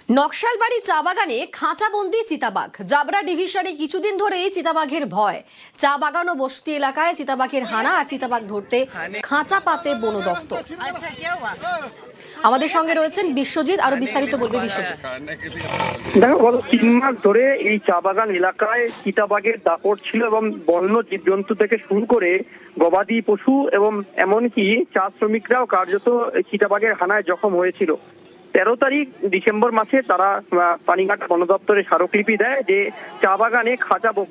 নকশালবাড়ি চা বাগানে খাঁচাবন্দি চিতাবাঘ। জাবরা ডিভিশনে কিছুদিন ধরেই চিতাবাঘের ভয়। চা বাগান ও বসতি এলাকায় চিতাবাঘের হানা আর চিতাবাঘ ধরতে খাঁচা পাতে বন দফতর। আমাদের সঙ্গে রয়েছেন বিশ্বজিৎ, আরো বিস্তারিত বলবে বিশ্বজিৎ। দেখো, গত 3 মাস ধরে এই চা বাগান এলাকায় চিতাবাঘের দাপট ছিল এবং বন্য জীবজন্তু থেকে শুরু করে গবাদি পশু এবং এমনকি চা শ্রমিকরাও কার্যত চিতাবাঘের হানায় জখম হয়েছিল। 13 তারিখ ডিসেম্বর মাসে তারা পানিঘাট বন দপ্তরে স্মারকলিপি দেয় যে চা বাগানে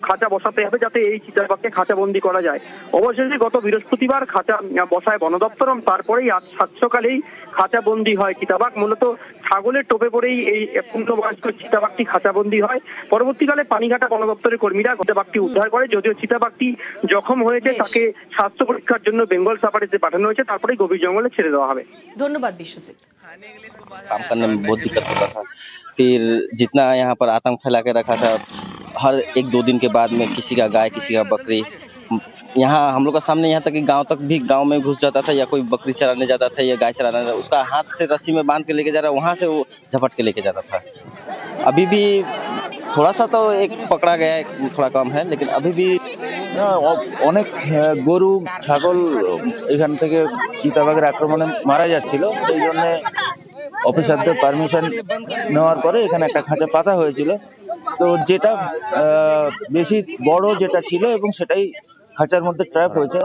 খাঁচা বসাতে হবে যাতে এই চিতাবাঘকে খাঁচাবন্দি করা যায়। অবশেষে গত বৃহস্পতিবার খাঁচা বসায় বন দপ্তর এবং তারপরেই আজ সাত সকালেই খাঁচাবন্দি হয় চিতাবাঘ। মূলত ছাগলের টোপে পড়েই এই পূর্ণবয়স্ক চিতাবাঘটি খাঁচাবন্দি হয়। পরবর্তীকালে পানিঘাটা বন দপ্তরের কর্মীরা চিতাবাঘটি উদ্ধার করে। যদিও চিতাবাঘটি জখম হয়েছে, তাকে স্বাস্থ্য পরীক্ষার জন্য বেঙ্গল সাফারিতে পাঠানো হয়েছে, তারপরেই গভীর জঙ্গলে ছেড়ে দেওয়া হবে। ধন্যবাদ বিশ্বজিৎ। काम करने में बहुत दिक्कत होता था। फिर जितना यहाँ पर आतंक फैला के रखा था, हर 1-2 दिन के बाद में किसी का गाय किसी का बकरी, यहाँ हम लोग का सामने यहाँ तक कि गांव तक भी गांव में घुस जाता था, या कोई बकरी चराने जाता था या गाय चराने जाता था, उसका हाथ से रस्सी में बांध के लेके जा रहा, वहाँ से वो झपट के लेके जाता था। अभी भी थोड़ा सा तो एक पकड़ा गया है, थोड़ा कम है, लेकिन अभी भी অনেক গরু ছাগল এখান থেকে চিতাবাঘের আক্রমণে মারা যাচ্ছিল। সেই জন্য অফিসারদের পারমিশন নেওয়ার পরে এখানে একটা খাঁচা পাতা হয়েছিল। তো যেটা বেশি বড় যেটা ছিল এবং সেটাই খাঁচার মধ্যে ট্র্যাপ হয়েছে।